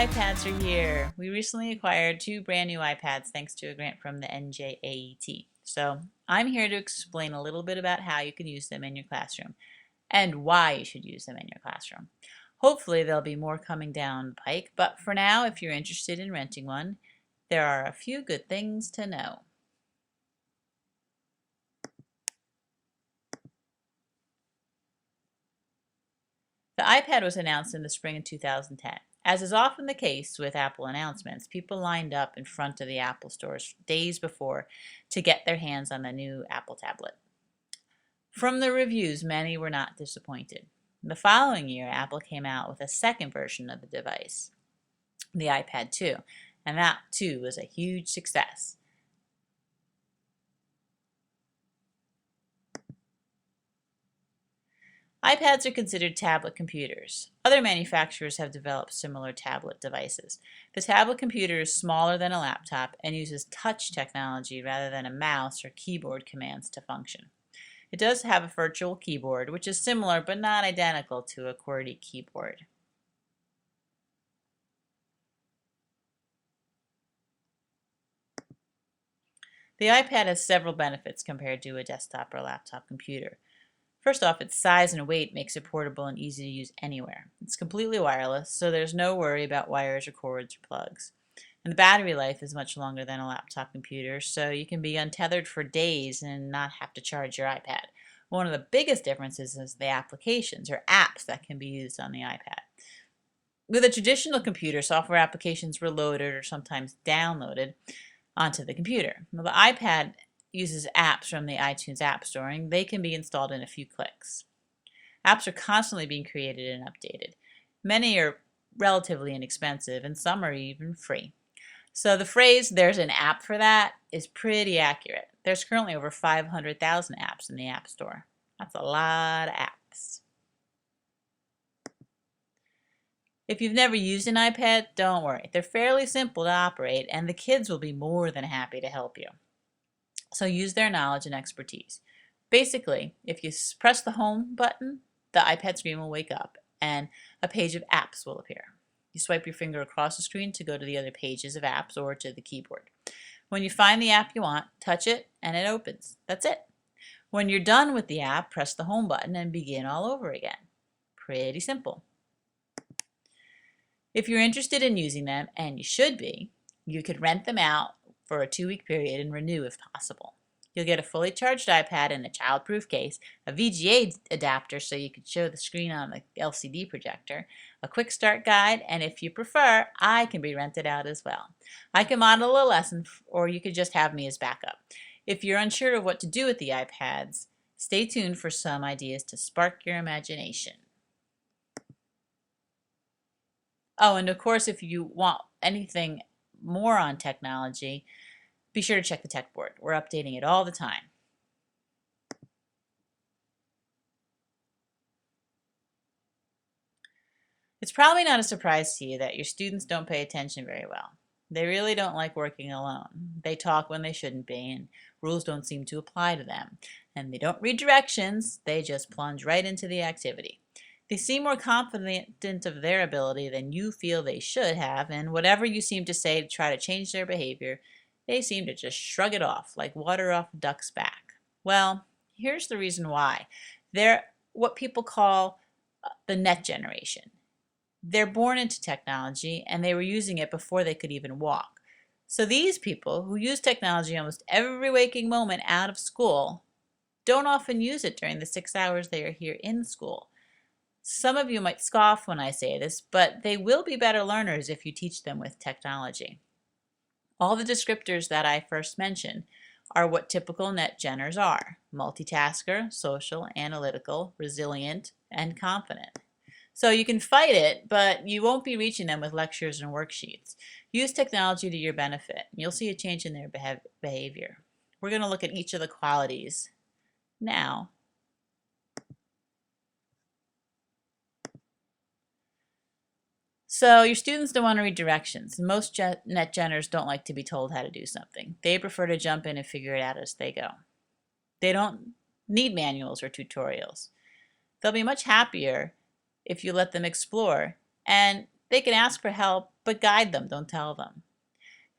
iPads are here. We recently acquired 2 brand new iPads thanks to a grant from the NJAET. So I'm here to explain a little bit about how you can use them in your classroom and why you should use them in your classroom. Hopefully there'll be more coming down the pike, but for now, if you're interested in renting one, there are a few good things to know. The iPad was announced in the spring of 2010. As is often the case with Apple announcements, people lined up in front of the Apple stores days before to get their hands on the new Apple tablet. From the reviews, many were not disappointed. The following year, Apple came out with a second version of the device, the iPad 2, and that too was a huge success. iPads are considered tablet computers. Other manufacturers have developed similar tablet devices. The tablet computer is smaller than a laptop and uses touch technology rather than a mouse or keyboard commands to function. It does have a virtual keyboard, which is similar but not identical to a QWERTY keyboard. The iPad has several benefits compared to a desktop or laptop computer. First off, its size and weight makes it portable and easy to use anywhere. It's completely wireless, so there's no worry about wires or cords or plugs. And the battery life is much longer than a laptop computer, so you can be untethered for days and not have to charge your iPad. One of the biggest differences is the applications or apps that can be used on the iPad. With a traditional computer, software applications were loaded or sometimes downloaded onto the computer. Well, the iPad uses apps from the iTunes App Store, and they can be installed in a few clicks. Apps are constantly being created and updated. Many are relatively inexpensive, and some are even free. So the phrase, "there's an app for that," is pretty accurate. There's currently over 500,000 apps in the App Store. That's a lot of apps. If you've never used an iPad, don't worry. They're fairly simple to operate, and the kids will be more than happy to help you. So use their knowledge and expertise. Basically, if you press the home button, the iPad screen will wake up and a page of apps will appear. You swipe your finger across the screen to go to the other pages of apps or to the keyboard. When you find the app you want, touch it and it opens. That's it. When you're done with the app, press the home button and begin all over again. Pretty simple. If you're interested in using them, and you should be, you could rent them out for a 2-week period and renew if possible. You'll get a fully charged iPad in a child-proof case, a VGA adapter so you can show the screen on the LCD projector, a quick start guide, and if you prefer, I can be rented out as well. I can model a lesson, or you could just have me as backup. If you're unsure of what to do with the iPads, stay tuned for some ideas to spark your imagination. Oh, and of course, if you want anything more on technology, be sure to check the tech board. We're updating it all the time. It's probably not a surprise to you that your students don't pay attention very well. They really don't like working alone. They talk when they shouldn't be, and rules don't seem to apply to them. And they don't read directions, they just plunge right into the activity. They seem more confident of their ability than you feel they should have, and whatever you seem to say to try to change their behavior, they seem to just shrug it off like water off a duck's back. Well, here's the reason why. They're what people call the net generation. They're born into technology and they were using it before they could even walk. So these people who use technology almost every waking moment out of school don't often use it during the 6 hours they are here in school. Some of you might scoff when I say this, but they will be better learners if you teach them with technology. All the descriptors that I first mentioned are what typical net genners are: multitasker, social, analytical, resilient, and confident. So you can fight it, but you won't be reaching them with lectures and worksheets. Use technology to your benefit. You'll see a change in their behavior. We're going to look at each of the qualities now. So your students don't want to read directions. Most net genners don't like to be told how to do something. They prefer to jump in and figure it out as they go. They don't need manuals or tutorials. They'll be much happier if you let them explore, and They can ask for help, but guide them, don't tell them.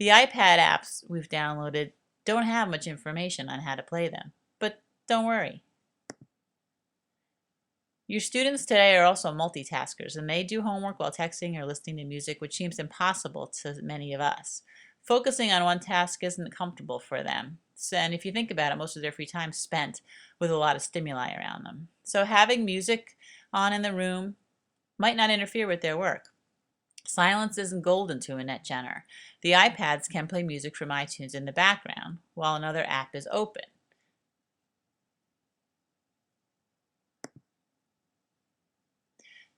The iPad apps we've downloaded don't have much information on how to play them, but don't worry. Your students today are also multitaskers, and they do homework while texting or listening to music, which seems impossible to many of us. Focusing on one task isn't comfortable for them. And if you think about it, most of their free time is spent with a lot of stimuli around them. So having music on in the room might not interfere with their work. Silence isn't golden to a NetGenner. The iPads can play music from iTunes in the background while another app is open.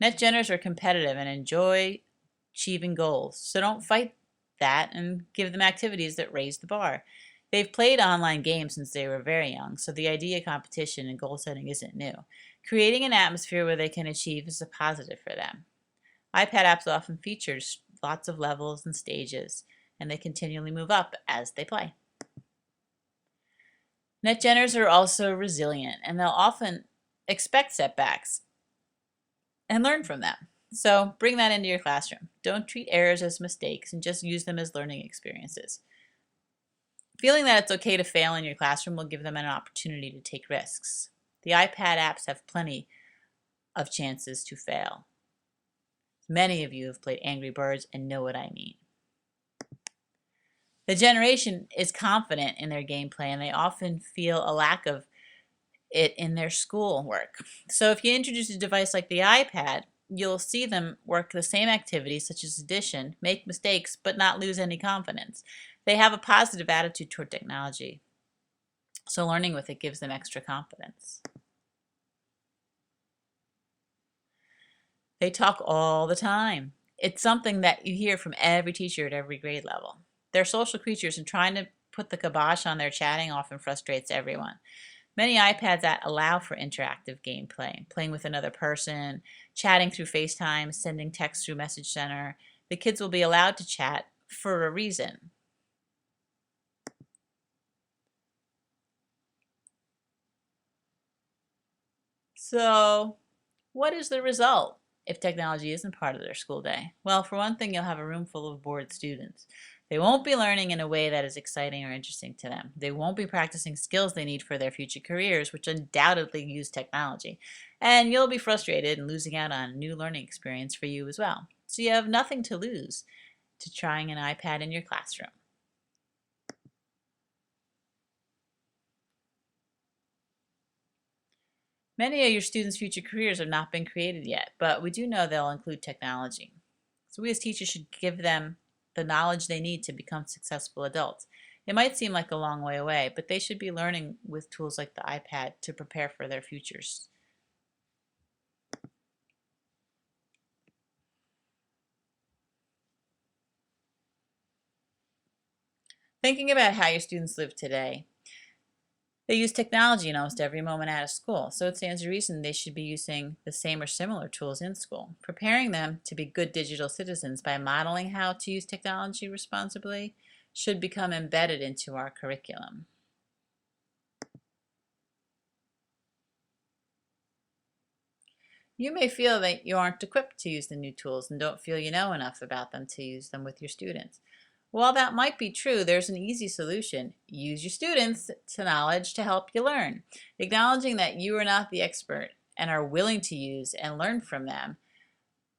NetGenners are competitive and enjoy achieving goals, so don't fight that and give them activities that raise the bar. They've played online games since they were very young, so the idea of competition and goal setting isn't new. Creating an atmosphere where they can achieve is a positive for them. iPad apps often feature lots of levels and stages, and they continually move up as they play. NetGenners are also resilient, and they'll often expect setbacks and learn from them. So bring that into your classroom. Don't treat errors as mistakes and just use them as learning experiences. Feeling that it's okay to fail in your classroom will give them an opportunity to take risks. The iPad apps have plenty of chances to fail. Many of you have played Angry Birds and know what I mean. The generation is confident in their gameplay, and they often feel a lack of it in their school work. So if you introduce a device like the iPad, you'll see them work the same activities such as addition, make mistakes, but not lose any confidence. They have a positive attitude toward technology, so learning with it gives them extra confidence. They talk all the time. It's something that you hear from every teacher at every grade level. They're social creatures, and trying to put the kibosh on their chatting often frustrates everyone. Many iPads that allow for interactive gameplay, playing with another person, chatting through FaceTime, sending text through Message Center. The kids will be allowed to chat for a reason. So, what is the result if technology isn't part of their school day? Well, for one thing, you'll have a room full of bored students. They won't be learning in a way that is exciting or interesting to them. They won't be practicing skills they need for their future careers, which undoubtedly use technology. And you'll be frustrated and losing out on a new learning experience for you as well. So you have nothing to lose to trying an iPad in your classroom. Many of your students' future careers have not been created yet, but we do know they'll include technology. So we as teachers should give them the knowledge they need to become successful adults. It might seem like a long way away, but they should be learning with tools like the iPad to prepare for their futures. Thinking about how your students live today, they use technology in almost every moment out of school, so it stands to reason they should be using the same or similar tools in school. Preparing them to be good digital citizens by modeling how to use technology responsibly should become embedded into our curriculum. You may feel that you aren't equipped to use the new tools and don't feel you know enough about them to use them with your students. While that might be true, there's an easy solution. Use your students' knowledge to help you learn. Acknowledging that you are not the expert and are willing to use and learn from them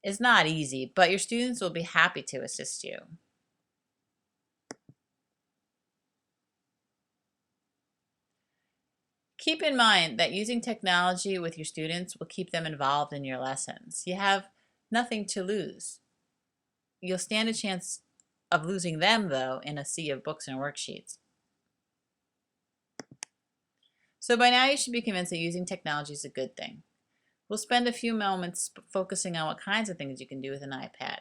is not easy, but your students will be happy to assist you. Keep in mind that using technology with your students will keep them involved in your lessons. You have nothing to lose. You'll stand a chance of losing them, though, in a sea of books and worksheets. So by now you should be convinced that using technology is a good thing. We'll spend a few moments focusing on what kinds of things you can do with an iPad.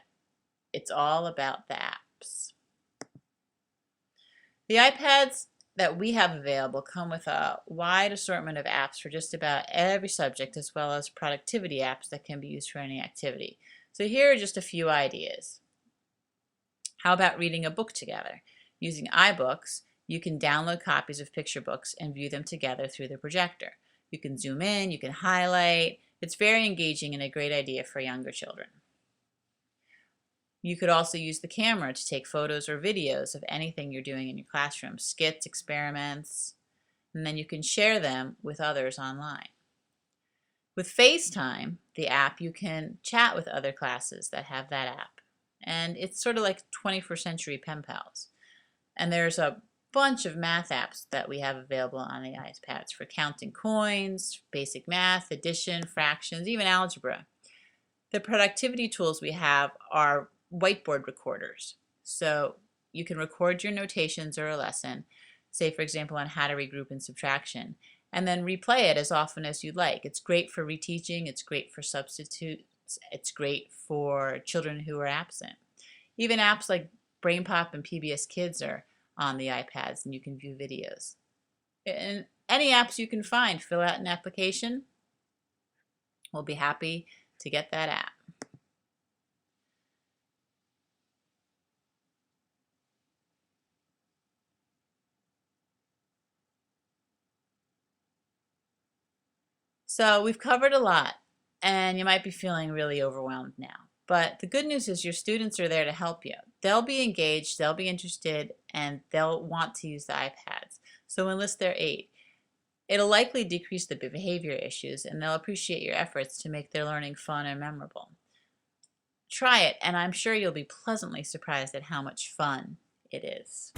It's all about the apps. The iPads that we have available come with a wide assortment of apps for just about every subject, as well as productivity apps that can be used for any activity. So here are just a few ideas. How about reading a book together? Using iBooks, you can download copies of picture books and view them together through the projector. You can zoom in, you can highlight. It's very engaging and a great idea for younger children. You could also use the camera to take photos or videos of anything you're doing in your classroom, skits, experiments, and then you can share them with others online. With FaceTime, the app, you can chat with other classes that have that app. And it's sort of like 21st century pen pals. And there's a bunch of math apps that we have available on the iPads for counting coins, basic math, addition, fractions, even algebra. The productivity tools we have are whiteboard recorders. So you can record your notations or a lesson, say for example on how to regroup and subtraction, and then replay it as often as you'd like. It's great for reteaching, it's great for substitutes, it's great for children who are absent. Even apps like BrainPop and PBS Kids are on the iPads and you can view videos. And any apps you can find, fill out an application. We'll be happy to get that app. So we've covered a lot, and you might be feeling really overwhelmed now. But the good news is your students are there to help you. They'll be engaged, they'll be interested, and they'll want to use the iPads. So enlist their aid. It'll likely decrease the behavior issues, and they'll appreciate your efforts to make their learning fun and memorable. Try it, and I'm sure you'll be pleasantly surprised at how much fun it is.